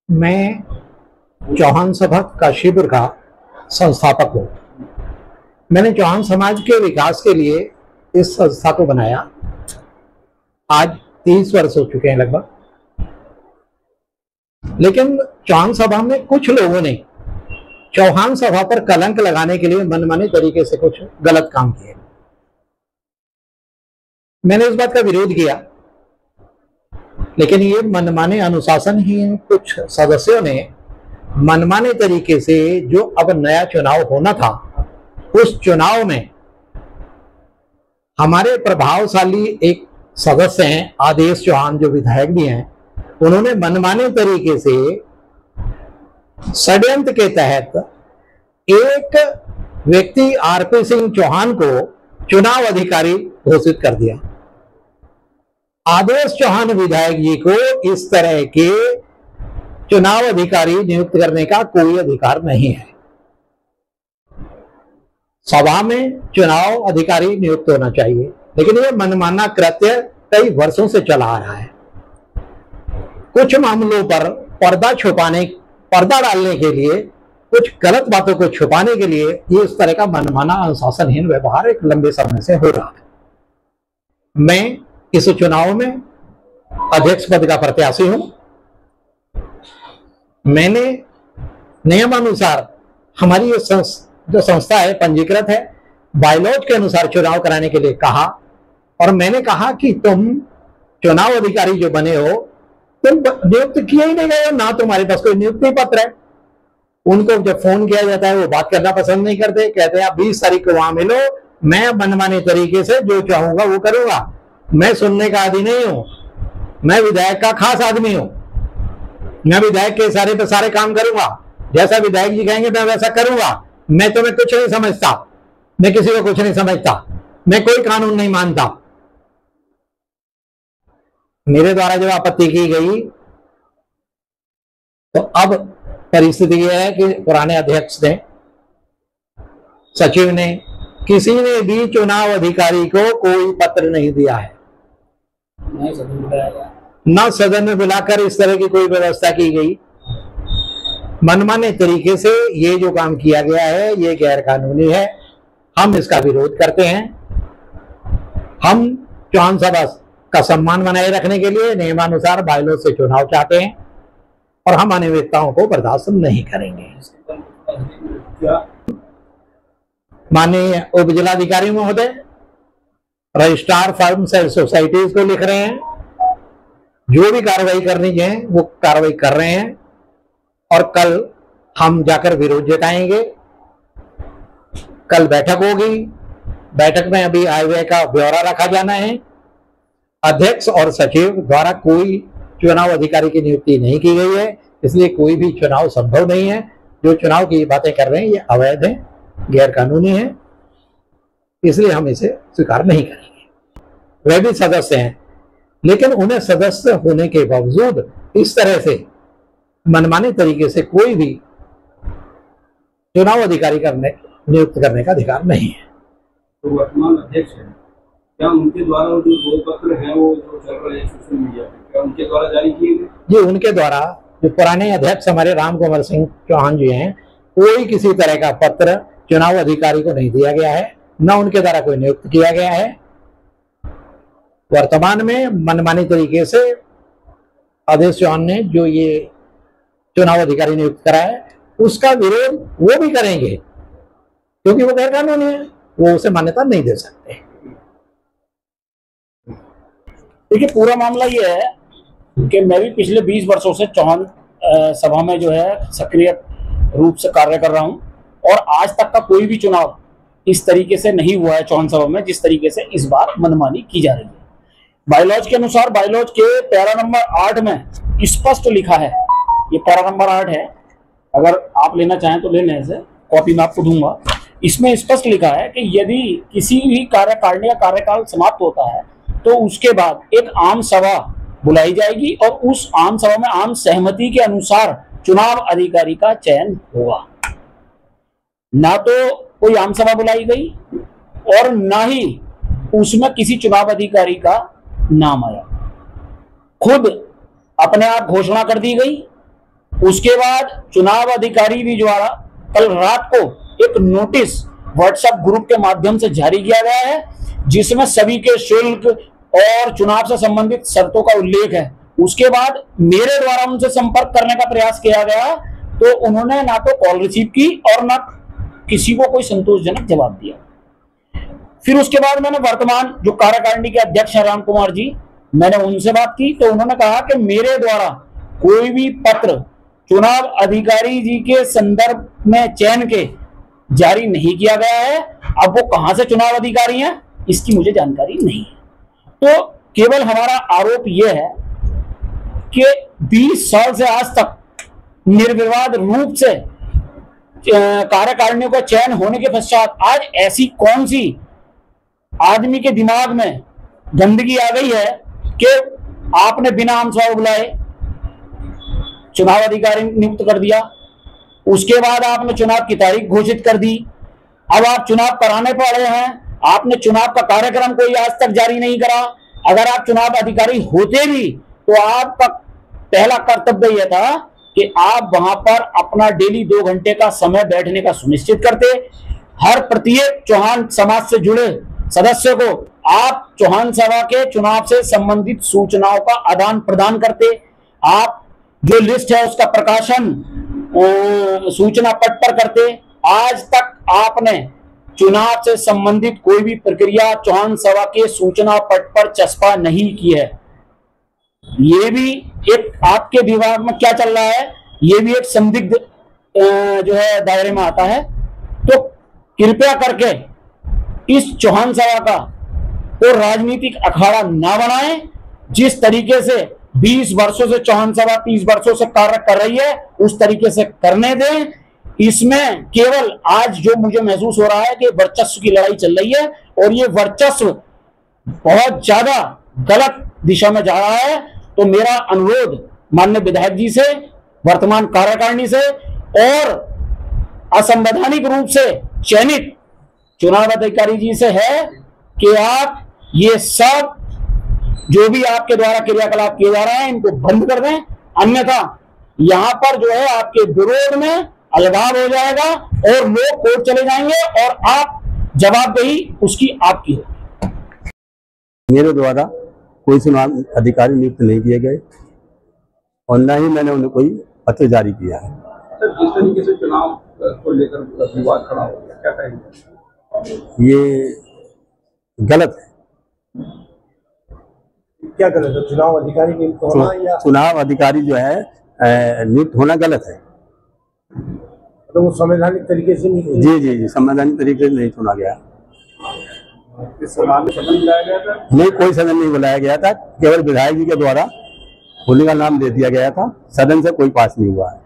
मैं चौहान सभा का शिविर का संस्थापक हूँ। मैंने चौहान समाज के विकास के लिए इस संस्था को बनाया। आज 30 वर्ष हो चुके हैं लगभग। लेकिन चौहान सभा में कुछ लोगों ने चौहान सभा पर कलंक लगाने के लिए मनमाने तरीके से कुछ गलत काम किए। मैंने इस बात का विरोध किया, लेकिन ये मनमाने अनुशासनहीन कुछ सदस्यों ने मनमाने तरीके से जो अब नया चुनाव होना था, उस चुनाव में हमारे प्रभावशाली एक सदस्य हैं आदेश चौहान, जो विधायक भी हैं, उन्होंने मनमाने तरीके से षड्यंत्र के तहत एक व्यक्ति आरपी सिंह चौहान को चुनाव अधिकारी घोषित कर दिया। आदेश चौहान विधायक जी को इस तरह के चुनाव अधिकारी नियुक्त करने का कोई अधिकार नहीं है। सभा में चुनाव अधिकारी नियुक्त होना चाहिए, लेकिन यह मनमाना कृत्य कई वर्षों से चला आ रहा है। कुछ मामलों पर पर्दा डालने के लिए, कुछ गलत बातों को छुपाने के लिए ये इस तरह का मनमाना अनुशासनहीन व्यवहार एक लंबे समय से हो रहा है। मैं इस चुनाव में अध्यक्ष पद का प्रत्याशी हूं। मैंने नियमानुसार, हमारी ये जो संस्था है पंजीकृत है, बायलॉज के अनुसार चुनाव कराने के लिए कहा, और मैंने कहा कि तुम चुनाव अधिकारी जो बने हो, तुम नियुक्त किए ही नहीं गए हो, ना तुम्हारे पास कोई नियुक्ति पत्र है। उनको जब फोन किया जाता है वो बात करना पसंद नहीं करते, कहते हैं आप 20 तारीख को वहां मिलो, मैं मनमाने तरीके से जो चाहूंगा वो करूंगा। मैं सुनने का आदि नहीं हूं, मैं विधायक का खास आदमी हूं। मैं विधायक के इशारे पे सारे काम करूंगा, जैसा विधायक जी कहेंगे मैं वैसा करूंगा। मैं तुम्हें कुछ नहीं समझता, मैं किसी को कुछ नहीं समझता, मैं कोई कानून नहीं मानता। मेरे द्वारा जब आपत्ति की गई तो अब परिस्थिति यह है कि पुराने अध्यक्ष ने, सचिव ने, किसी ने भी चुनाव अधिकारी को कोई पत्र नहीं दिया है, न सदन में बुलाकर इस तरह की कोई व्यवस्था की गई। मनमाने तरीके से ये जो काम किया गया है ये गैर कानूनी है। हम इसका विरोध करते हैं। हम चौहान सभा का सम्मान बनाए रखने के लिए नियमानुसार बायलॉज से चुनाव चाहते हैं, और हम अनियमितताओं को बर्दाश्त नहीं करेंगे। माननीय उप जिलाधिकारी महोदय रजिस्ट्रार फर्म्स एंड सोसाइटीज को लिख रहे हैं, जो भी कार्रवाई करनी है वो कार्रवाई कर रहे हैं, और कल हम जाकर विरोध जताएंगे। कल बैठक होगी। बैठक में अभी आय व्यय का ब्यौरा रखा जाना है। अध्यक्ष और सचिव द्वारा कोई चुनाव अधिकारी की नियुक्ति नहीं की गई है, इसलिए कोई भी चुनाव संभव नहीं है। जो चुनाव की बातें कर रहे हैं ये अवैध है, गैर कानूनी है, इसलिए हम इसे स्वीकार नहीं करेंगे। वे भी सदस्य हैं, लेकिन उन्हें सदस्य होने के बावजूद इस तरह से मनमाने तरीके से कोई भी चुनाव अधिकारी नियुक्त करने का अधिकार नहीं है। तो वर्तमान अध्यक्ष है, क्या उनके द्वारा जो दो पत्र हैं वो जो चल रहे हैं सोशल मीडिया पे, क्या उनके द्वारा जारी किए गए? जी, उनके द्वारा, जो पुराने अध्यक्ष हमारे राम कुमार सिंह चौहान जी हैं, कोई किसी तरह का पत्र चुनाव अधिकारी को नहीं दिया गया है, न उनके द्वारा कोई नियुक्त किया गया है। वर्तमान में मनमानी तरीके से आदेश चौहान ने जो ये चुनाव अधिकारी नियुक्त करा है उसका विरोध वो भी करेंगे, क्योंकि वो गैर कानूनी है, वो उसे मान्यता नहीं दे सकते। देखिए, पूरा मामला ये है कि मैं भी पिछले 20 वर्षों से चौहान सभा में जो है सक्रिय रूप से कार्य कर रहा हूं, और आज तक का कोई भी चुनाव इस तरीके से नहीं हुआ है चौहान सभा में जिस तरीके से इस बार मनमानी की जा रही है। बायलॉज के अनुसार, बायलॉज के पैरा नंबर 8 में स्पष्ट लिखा है, ये पैरा नंबर 8 है, अगर आप लेना चाहें तो ले लें, इसे कॉपी मैं आपको दूंगा। इसमें स्पष्ट लिखा है कि यदि किसी भी कार्यकारिणी का कार्यकाल समाप्त होता है तो उसके बाद एक आम सभा बुलाई जाएगी, और उस आम सभा में आम सहमति के अनुसार चुनाव अधिकारी का चयन होगा। ना तो कोई आम सभा बुलाई गई और ना ही उसमें किसी चुनाव अधिकारी का नाम आया। खुद अपने आप घोषणा कर दी गई उसके बाद चुनाव अधिकारी भी द्वारा कल रात को एक नोटिस व्हाट्सएप ग्रुप के माध्यम से जारी किया गया है, जिसमें सभी के शुल्क और चुनाव से संबंधित शर्तों का उल्लेख है। उसके बाद मेरे द्वारा उनसे संपर्क करने का प्रयास किया गया तो उन्होंने ना तो कॉल रिसीव की और ना किसी को कोई संतोषजनक जवाब दिया। फिर उसके बाद मैंने वर्तमान जो कार्यकारिणी के अध्यक्ष हैं राम कुमार जी, मैंने उनसे बात की तो उन्होंने कहा कि मेरे द्वारा कोई भी पत्र चुनाव अधिकारी जी के संदर्भ में चयन के जारी नहीं किया गया है। अब वो कहां से चुनाव अधिकारी हैं इसकी मुझे जानकारी नहीं है। तो केवल हमारा आरोप यह है कि 20 साल से आज तक निर्विवाद रूप से कार्यकारिणियों का चयन होने के पश्चात आज ऐसी कौन सी आदमी के दिमाग में गंदगी आ गई है कि आपने बिना आमसभा बुलाए चुनाव अधिकारी नियुक्त कर दिया, उसके बाद आपने चुनाव की तारीख घोषित कर दी, अब आप चुनाव कराने पड़े हैं, आपने चुनाव का कार्यक्रम कोई आज तक जारी नहीं करा। अगर आप चुनाव अधिकारी होते भी तो आपका पहला कर्तव्य यह था कि आप वहां पर अपना डेली 2 घंटे का समय बैठने का सुनिश्चित करते, हर प्रत्येक चौहान समाज से जुड़े सदस्य को आप चौहान सभा के चुनाव से संबंधित सूचनाओं का आदान प्रदान करते, आप जो लिस्ट है उसका प्रकाशन सूचना पट पर करते। आज तक आपने चुनाव से संबंधित कोई भी प्रक्रिया चौहान सभा के सूचना पट पर चस्पा नहीं की है। ये भी एक आपके दिमाग में क्या चल रहा है, ये भी एक संदिग्ध जो है दायरे में आता है। तो कृपया करके इस चौहान सभा का तो राजनीतिक अखाड़ा ना बनाएं। जिस तरीके से 20 वर्षों से चौहान सभा 30 वर्षों से कार्य कर रही है उस तरीके से करने दें। इसमें केवल आज जो मुझे महसूस हो रहा है कि वर्चस्व की लड़ाई चल रही है और ये वर्चस्व बहुत ज्यादा गलत दिशा में जा रहा है। तो मेरा अनुरोध माननीय विधायक जी से, वर्तमान कार्यकारिणी से और असंवैधानिक रूप से चयनित चुनाव अधिकारी जी से है कि आप ये सब जो भी आपके द्वारा क्रियाकलाप किए जा रहे हैं इनको बंद कर दें, अन्यथा यहां पर जो है आपके विरोध में अलगाव हो जाएगा और लोग कोर्ट चले जाएंगे और आप जवाबदेही उसकी आपकी होगी। मेरे द्वारा कोई चुनाव अधिकारी नियुक्त नहीं किए गए और न ही मैंने उन्हें कोई पत्र जारी किया है। सर, जिस तरीके से चुनाव को लेकर विवाद खड़ा हो गया, क्या कहेंगे? ये गलत है। क्या गलत है? चुनाव अधिकारी नियुक्त होना या चुनाव अधिकारी जो है नियुक्त होना गलत है। तो वो संवैधानिक तरीके से नहीं? जी, संवैधानिक तरीके से नहीं चुना गया। इस सदन बुलाया गया था? नहीं, कोई सदन नहीं बुलाया गया था, केवल विधायक जी के द्वारा होली का नाम दे दिया गया था, सदन से कोई पास नहीं हुआ है।